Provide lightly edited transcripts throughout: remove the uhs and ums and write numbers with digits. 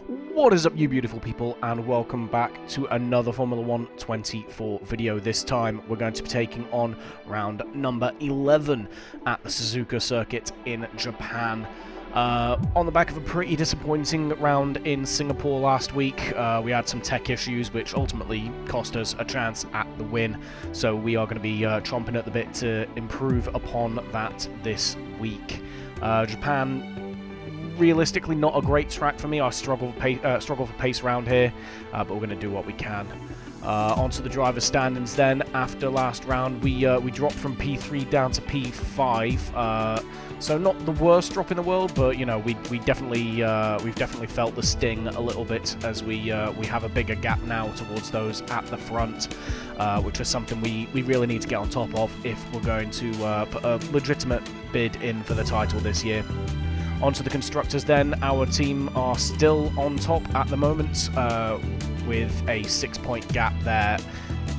What is up, you beautiful people, and welcome back to another Formula 1 24 video. This time we're going to be taking on round number 11 at the Suzuka circuit in Japan. On the back of a pretty disappointing round in Singapore last week, we had some tech issues which ultimately cost us a chance at the win, so we are going to be chomping at the bit to improve upon that this week. Japan, realistically not a great track for me. I struggle for pace around here, but we're going to do what we can. Onto the driver's standings then. After last round, we dropped from P3 down to P5. So not the worst drop in the world, but you know we've definitely felt the sting a little bit as we have a bigger gap now towards those at the front, which is something we really need to get on top of if we're going to put a legitimate bid in for the title this year. Onto the constructors then. Our team are still on top at the moment, with a 6-point gap there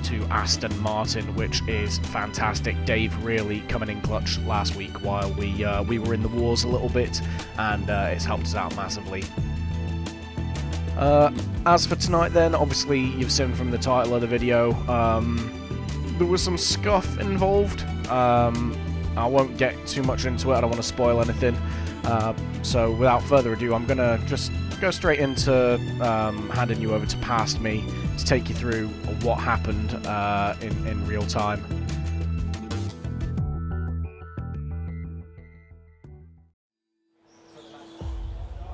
to Aston Martin, which is fantastic. Dave really coming in clutch last week while we were in the wars a little bit, and it's helped us out massively. As for tonight then, obviously you've seen from the title of the video, there was some scuff involved. I won't get too much into it, I don't want to spoil anything. So without further ado, I'm going to just go straight into handing you over to Past Me to take you through what happened in real time.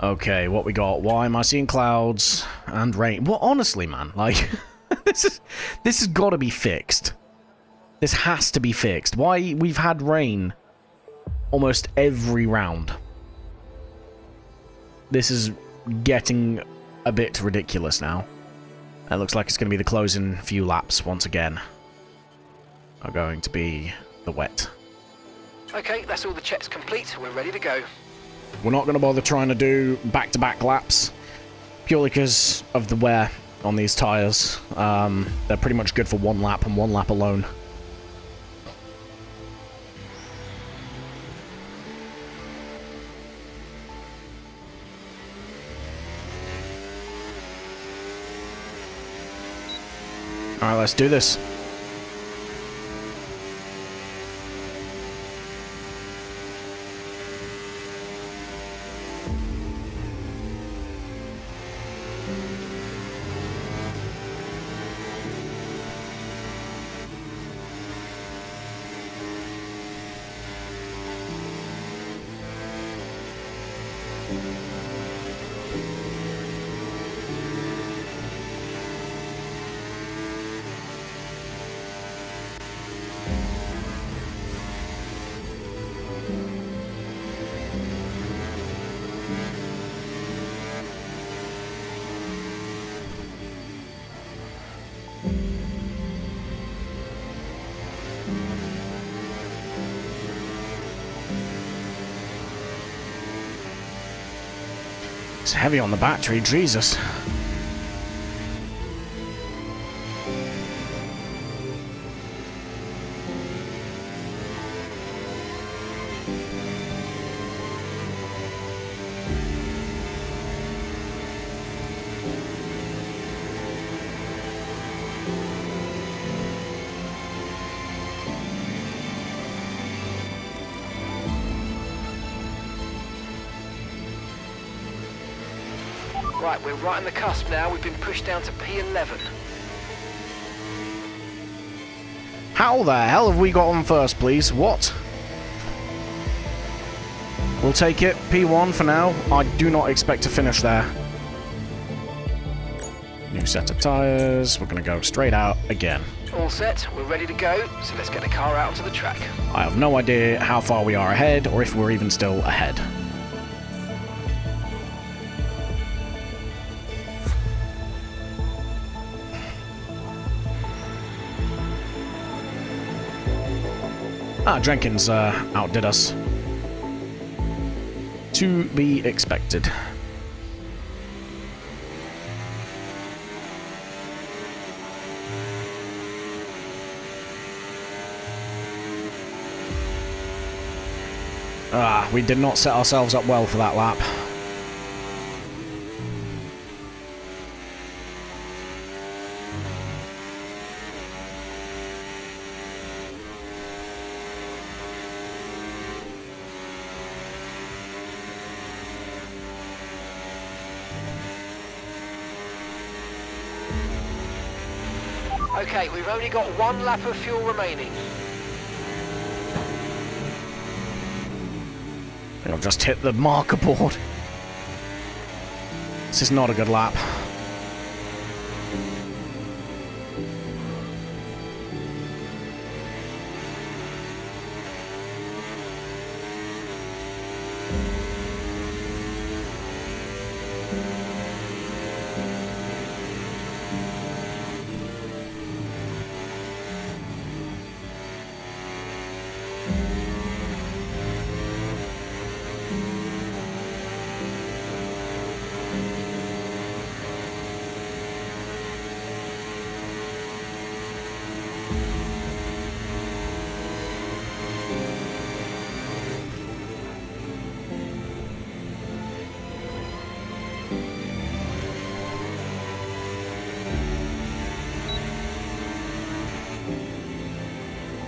Okay, what we got? Why am I seeing clouds and rain? Well, honestly, man, like, this has got to be fixed. This has to be fixed. Why we've had rain almost every round. This is getting a bit ridiculous now. It looks like it's going to be the closing few laps once again are going to be the wet. Okay, that's all the checks complete. We're ready to go. We're not going to bother trying to do back-to-back laps, purely because of the wear on these tyres. They're pretty much good for one lap and one lap alone. Alright, let's do this. It's heavy on the battery, Jesus. Right, we're right on the cusp now. We've been pushed down to P11. How the hell have we got on first, please? What? We'll take it. P1 for now. I do not expect to finish there. New set of tyres. We're going to go straight out again. All set. We're ready to go. So let's get the car out onto the track. I have no idea how far we are ahead, or if we're even still ahead. Jenkins outdid us. To be expected. We did not set ourselves up well for that lap. Okay, we've only got 1 lap of fuel remaining. I've just hit the marker board. This is not a good lap.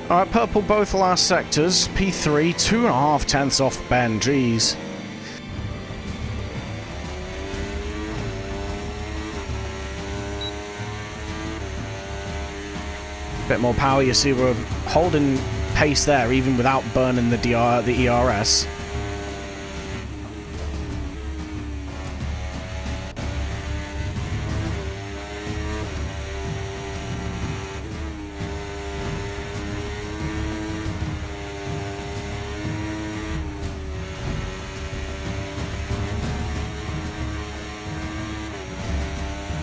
Alright, purple both last sectors. P3, 2.5 tenths off Ben. Jeez. Bit more power. You see we're holding pace there, even without burning the ERS.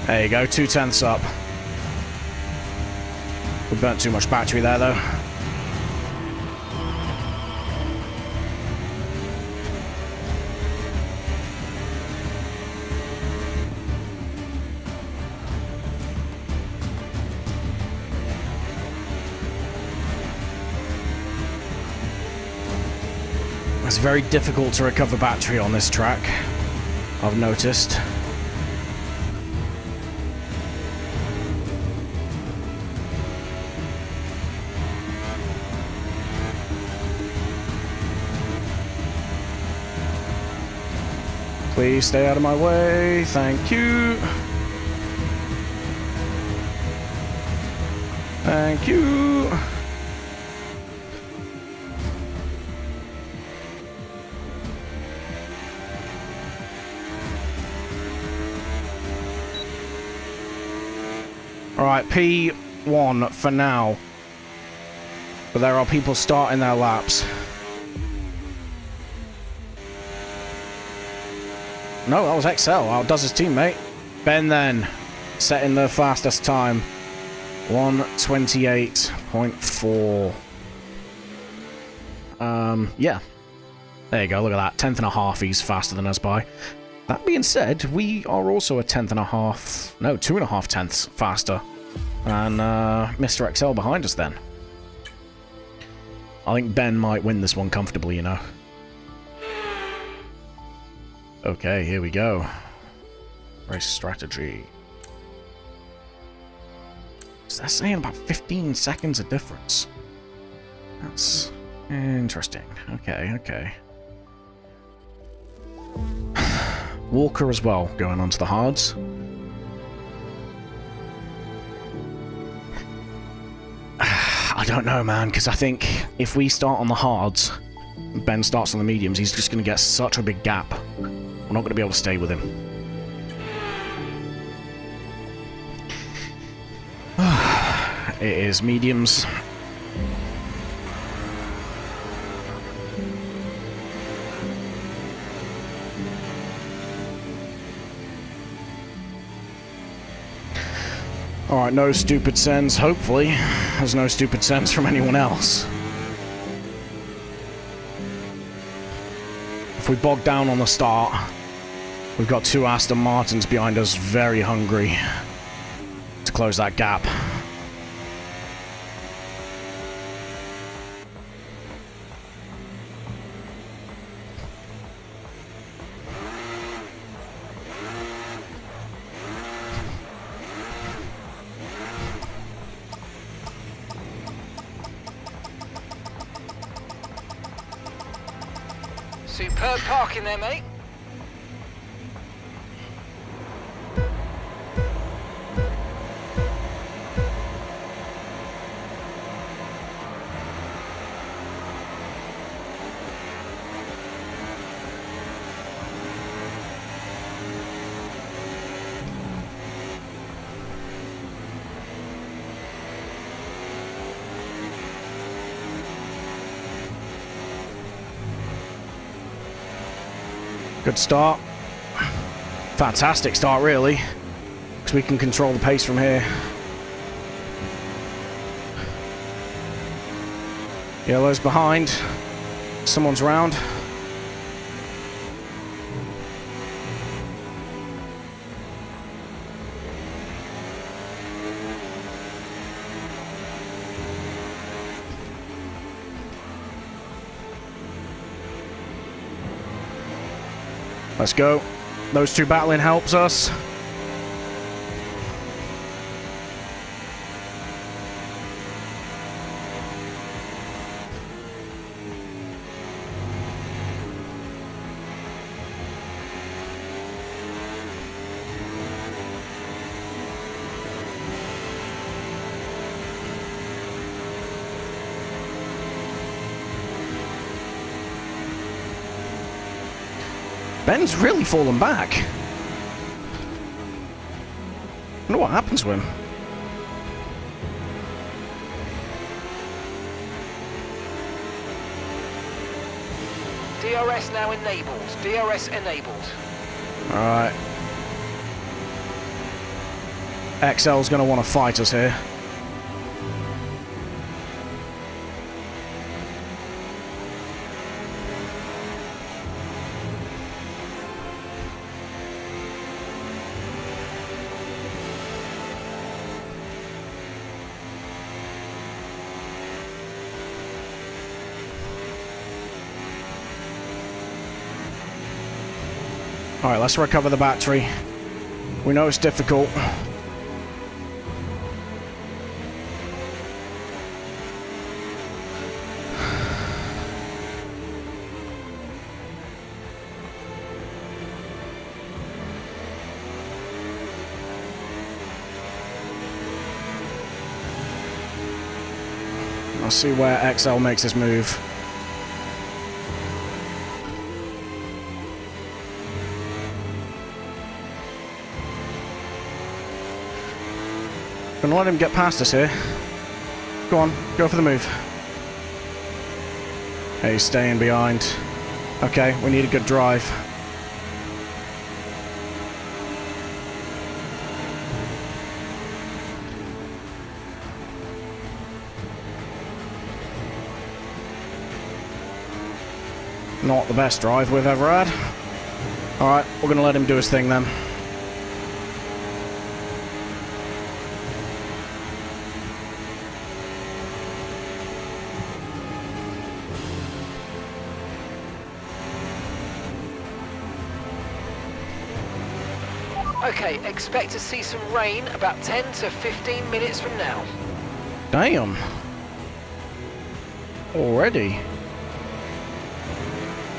There you go, 2 tenths up. We burnt too much battery there, though. It's very difficult to recover battery on this track, I've noticed. Please stay out of my way. Thank you. Thank you. Alright, P1 for now. But there are people starting their laps. No, that was XL. Outdoes his teammate. Ben then, setting the fastest time. 1:28.4. Yeah. There you go, look at that. 10.5 he's faster than us by. That being said, we are also a 10.5... No, 2.5 tenths faster than Mr. XL behind us then. I think Ben might win this one comfortably, you know. Okay, here we go. Race strategy. So they're saying about 15 seconds of difference. That's interesting. Okay, okay. Walker as well, going on to the hards. I don't know, man, because I think if we start on the hards, Ben starts on the mediums, he's just going to get such a big gap. We're not going to be able to stay with him. It is mediums. Alright, no stupid sends, hopefully. There's no stupid sends from anyone else. If we bog down on the start, we've got 2 Aston Martins behind us, very hungry to close that gap. Superb parking there, mate. Good start. Fantastic start, really. Because we can control the pace from here. Yellow's behind. Someone's round. Let's go. Those two battling helps us. Ben's really fallen back. I wonder what happened to him. DRS now enabled. DRS enabled. Alright. XL's going to want to fight us here. Alright, let's recover the battery. We know it's difficult. I'll see where XL makes his move. Gonna let him get past us here. Go on, go for the move. Hey, he's staying behind. Okay, we need a good drive. Not the best drive we've ever had. Alright, we're gonna let him do his thing then. Okay, expect to see some rain about 10 to 15 minutes from now. Damn. Already.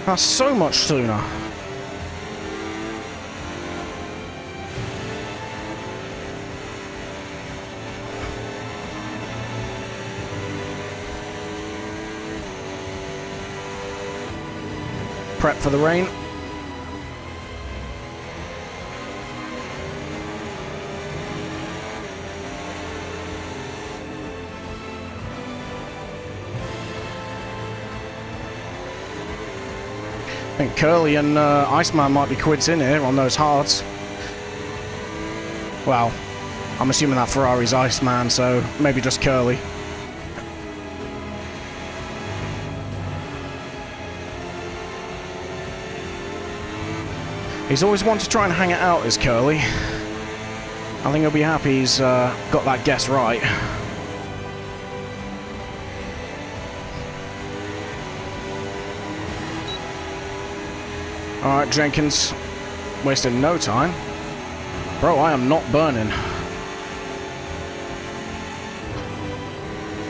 That's so much sooner. Prep for the rain. I think Curly and Iceman might be quids in here on those hards. Well, I'm assuming that Ferrari's Iceman, so maybe just Curly. He's always wanted to try and hang it out as Curly. I think he'll be happy he's got that guess right. Alright, Jenkins. Wasting no time. Bro, I am not burning.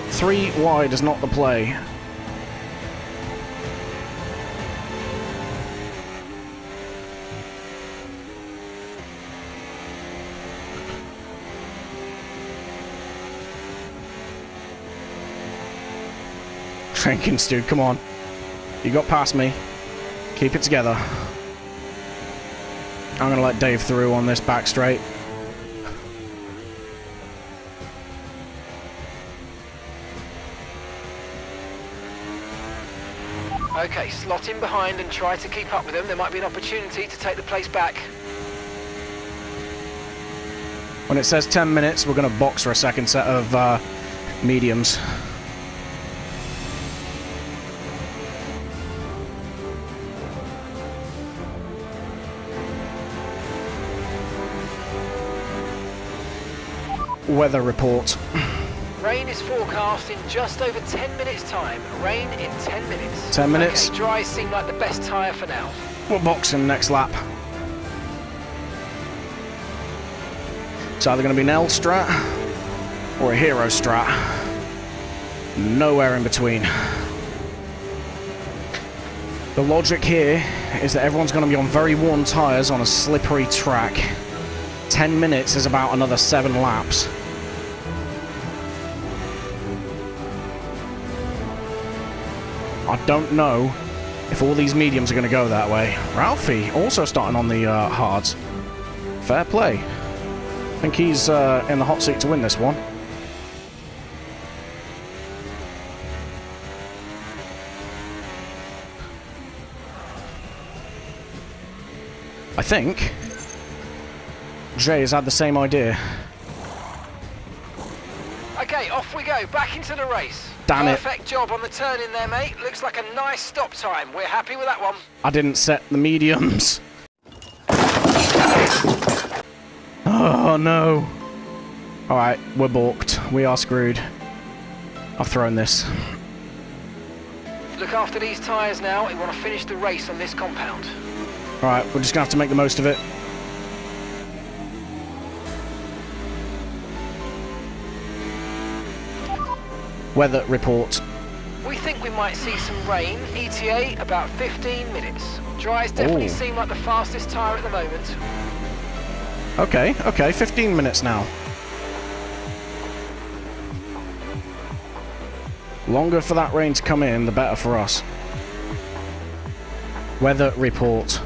3 wide is not the play. Jenkins, dude, come on. You got past me. Keep it together. I'm going to let Dave through on this back straight. Okay, slot in behind and try to keep up with them. There might be an opportunity to take the place back. When it says 10 minutes, we're going to box for a second set of mediums. Weather report. Rain is forecast in just over 10 minutes time. Rain in 10 minutes. 10 minutes. Okay, dries seem like the best tyre for now. We're boxing next lap. It's either going to be an L strat or a hero strat. Nowhere in between. The logic here is that everyone's going to be on very worn tyres on a slippery track. 10 minutes is about another 7 laps. I don't know if all these mediums are going to go that way. Ralphie also starting on the hards. Fair play. I think he's in the hot seat to win this one. I think Jay has had the same idea. Okay, off we go, back into the race. Damn it. Perfect job on the turn in there, mate. Looks like a nice stop time. We're happy with that one. I didn't set the mediums. Oh no. Alright, we're balked. We are screwed. I've thrown this. Look after these tyres now. We want to finish the race on this compound. Alright, we're just going to have to make the most of it. Weather report. We think we might see some rain. ETA about 15 minutes. Dries definitely seem like the fastest tyre at the moment. Okay, 15 minutes now. Longer for that rain to come in, the better for us. Weather report.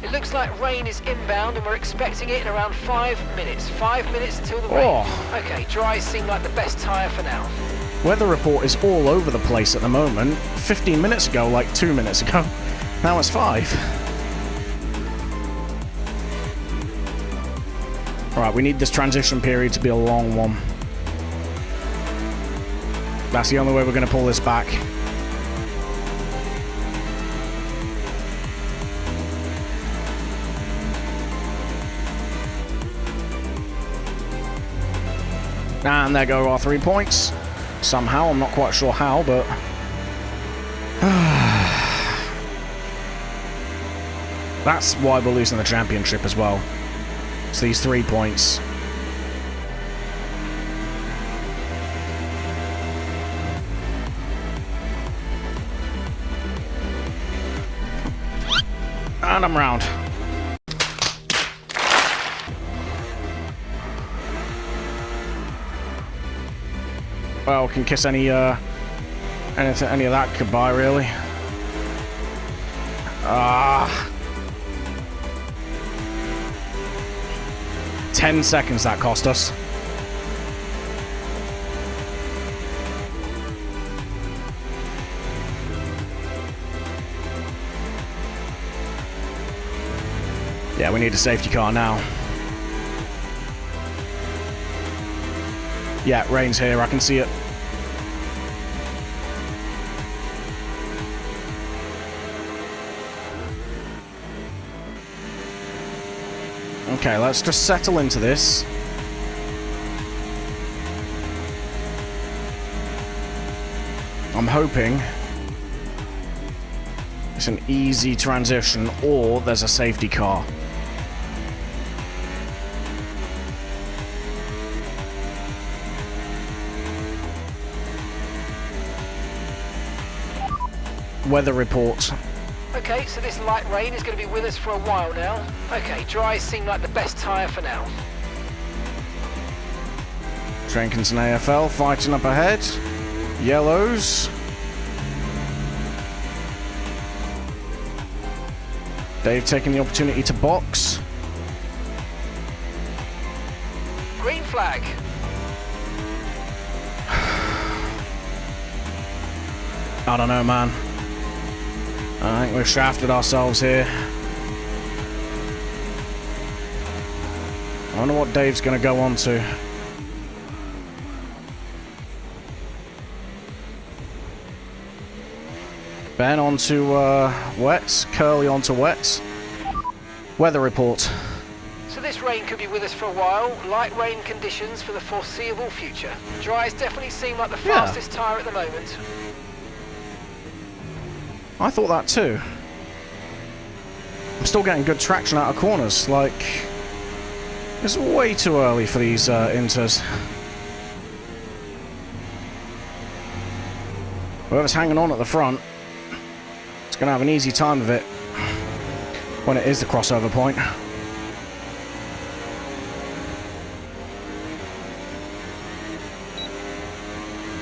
It looks like rain is inbound and we're expecting it in around 5 minutes. 5 minutes until the rain. Okay, dries seem like the best tyre for now. Weather report is all over the place at the moment. 15 minutes ago, like 2 minutes ago. Now it's 5. Alright, we need this transition period to be a long one. That's the only way we're going to pull this back. And there go our 3 points. Somehow, I'm not quite sure how, but... That's why we're losing the championship as well. It's these 3 points. And I'm round. Well, can kiss any of that goodbye, really. 10 seconds that cost us. Yeah, we need a safety car now. Yeah, rain's here, I can see it. Okay, let's just settle into this. I'm hoping it's an easy transition or there's a safety car. Weather report. Okay, so this light rain is going to be with us for a while now. Okay, dries seem like the best tyre for now. Jenkins and AFL fighting up ahead. Yellows. Dave taking the opportunity to box. Green flag. I don't know, man. I think we've shafted ourselves here. I wonder what Dave's going to go on to. Ben onto wets, Curly onto wets. Weather report. So this rain could be with us for a while. Light rain conditions for the foreseeable future. Dries definitely seem like the fastest tyre at the moment. I thought that too. I'm still getting good traction out of corners. Like, it's way too early for these inters. Whoever's hanging on at the front is going to have an easy time of it when it is the crossover point.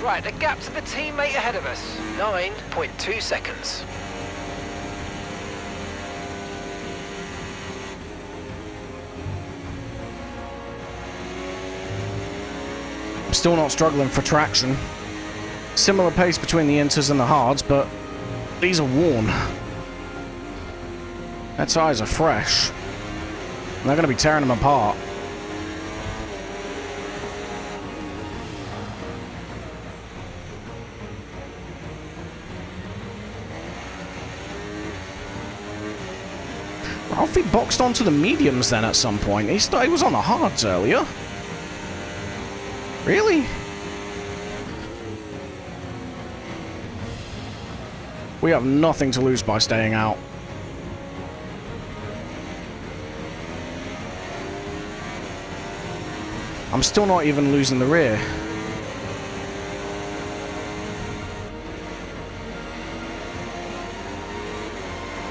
Right, the gap to the teammate ahead of us, 9.2 seconds. I'm still not struggling for traction. Similar pace between the inters and the hards, but these are worn. Their tyres are fresh. And they're going to be tearing them apart. Ralphie boxed onto the mediums then at some point. He was on the hards earlier. Really? We have nothing to lose by staying out. I'm still not even losing the rear.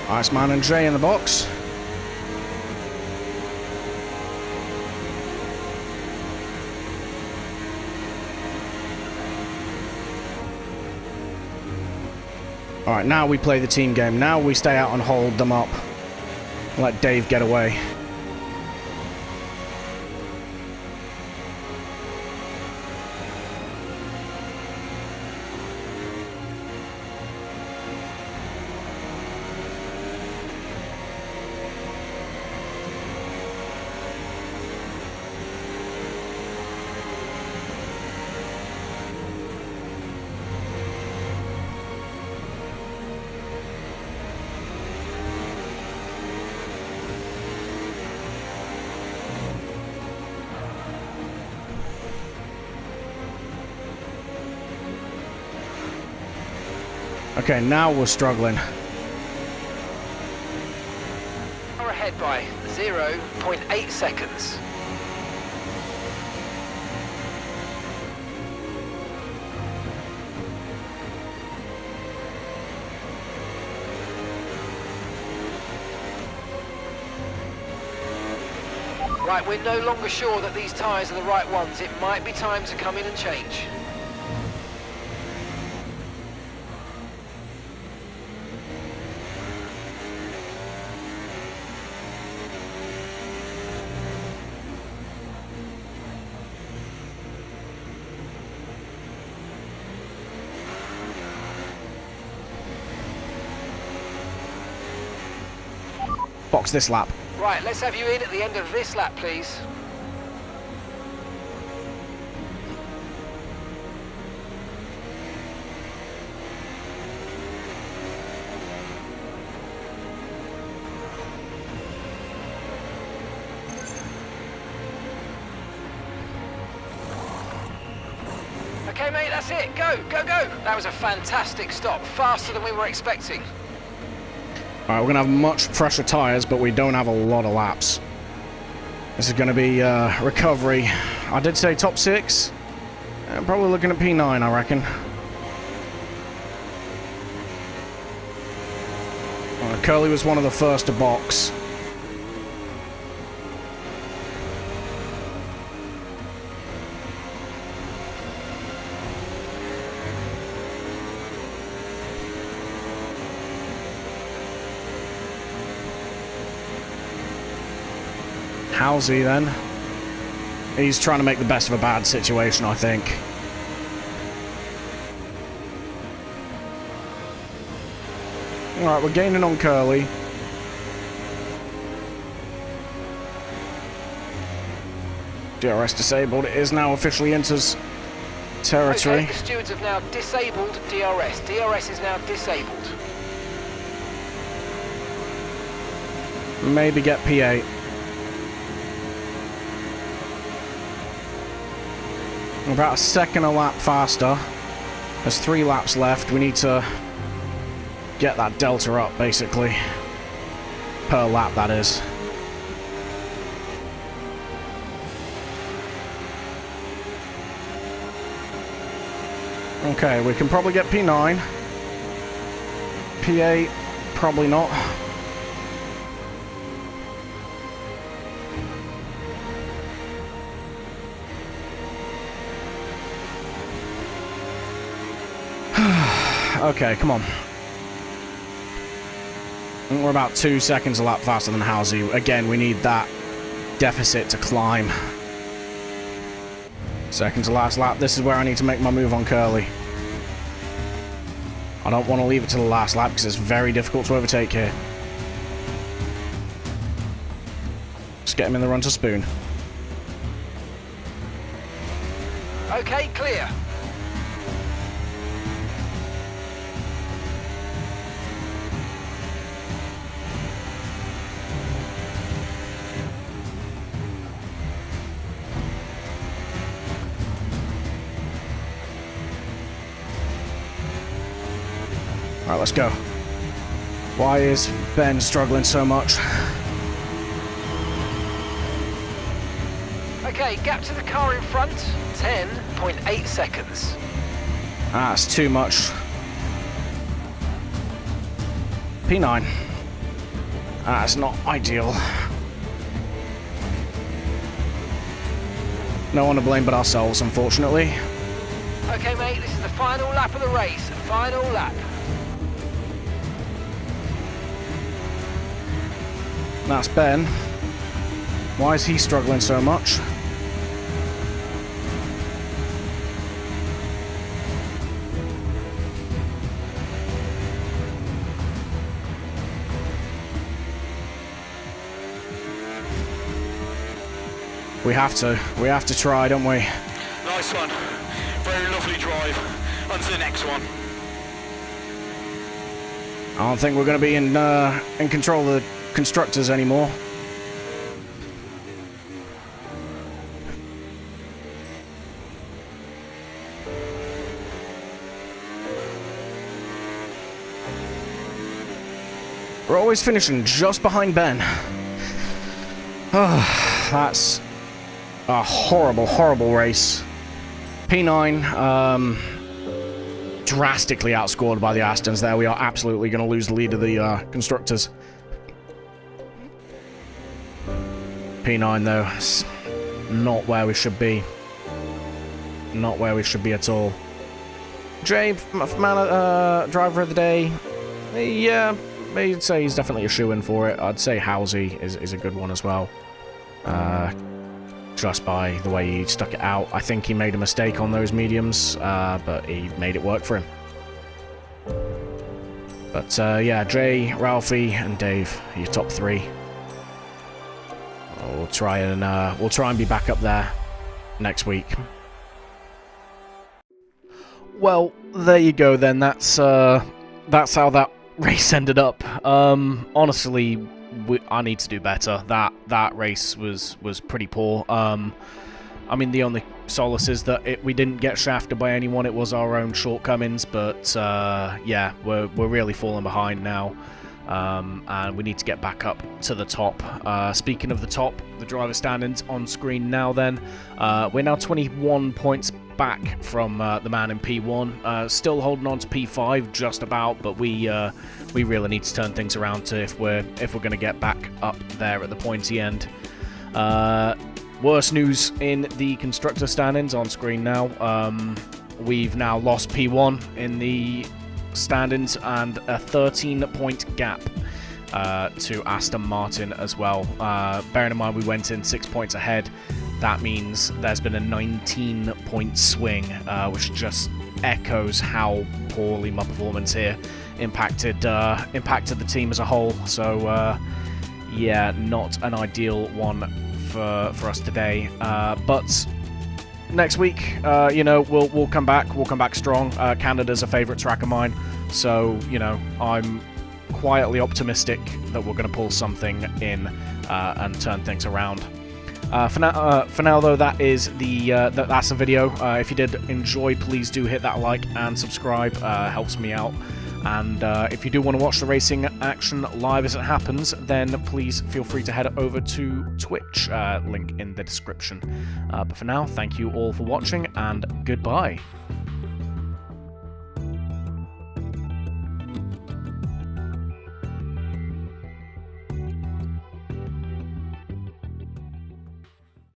Iceman and Jay in the box. Alright, now we play the team game. Now we stay out and hold them up. Let Dave get away. Okay, now we're struggling. We're ahead by 0.8 seconds. Right, we're no longer sure that these tyres are the right ones. It might be time to come in and change. Box this lap. Right, let's have you in at the end of this lap, please. Okay, mate, that's it. Go, go, go. That was a fantastic stop. Faster than we were expecting. Alright, we're going to have much fresher tyres, but we don't have a lot of laps. This is going to be recovery. I did say top 6. I'm probably looking at P9, I reckon. Curly was one of the first to box. How's he then? He's trying to make the best of a bad situation, I think. Alright, we're gaining on Qualy. DRS disabled. It is now officially enters territory. Okay, the stewards have now disabled DRS. DRS is now disabled. Maybe get P8. About a second a lap faster. There's 3 laps left. We need to get that delta up, basically. Per lap, that is. Okay, we can probably get P9. P8, probably not. Okay, come on. We're about 2 seconds a lap faster than Halsey. Again, we need that deficit to climb. Second to last lap. This is where I need to make my move on Qualy. I don't want to leave it to the last lap because it's very difficult to overtake here. Just get him in the run to spoon. Okay, clear. Alright, let's go. Why is Ben struggling so much? Okay, gap to the car in front, 10.8 seconds. Ah, it's too much. P9. Ah, it's not ideal. No one to blame but ourselves, unfortunately. Okay, mate, this is the final lap of the race. Final lap. That's Ben. Why is he struggling so much? We have to try, don't we? Nice one. Very lovely drive. On to the next one. I don't think we're going to be in control of the constructors anymore. We're always finishing just behind Ben. That's a horrible, horrible race. P9, drastically outscored by the Astons there. We are absolutely going to lose the lead of the constructors. P9 though, it's not where we should be. Not where we should be at all. Jay, driver of the day. Yeah, I'd say he's definitely a shoo-in for it. I'd say Halsey is a good one as well. Just by the way he stuck it out. I think he made a mistake on those mediums, but he made it work for him. But yeah, Jay, Ralphie, and Dave are your top 3. We'll try and be back up there next week. Well, there you go then. That's how that race ended up. Honestly, I need to do better. That race was pretty poor. I mean, the only solace is that we didn't get shafted by anyone. It was our own shortcomings, but yeah, we're really falling behind now. And we need to get back up to the top. Speaking of the top, the driver standings on screen now then. We're now 21 points back from the man in P1. Still holding on to P5 just about, but we really need to turn things around to if we're going to get back up there at the pointy end. Worse news in the constructor standings on screen now. We've now lost P1 in the standings and a 13-point gap to Aston Martin as well. Bearing in mind we went in 6 points ahead, that means there's been a 19-point swing, which just echoes how poorly my performance here impacted the team as a whole. So yeah, not an ideal one for us today. But next week, you know, we'll come back. We'll come back strong. Canada's a favourite track of mine, so you know, I'm quietly optimistic that we're going to pull something in and turn things around. For now, though, that is that's the video. If you did enjoy, please do hit that like and subscribe. Helps me out. And if you do want to watch the racing action live as it happens, then please feel free to head over to Twitch, link in the description. But for now, thank you all for watching, and goodbye.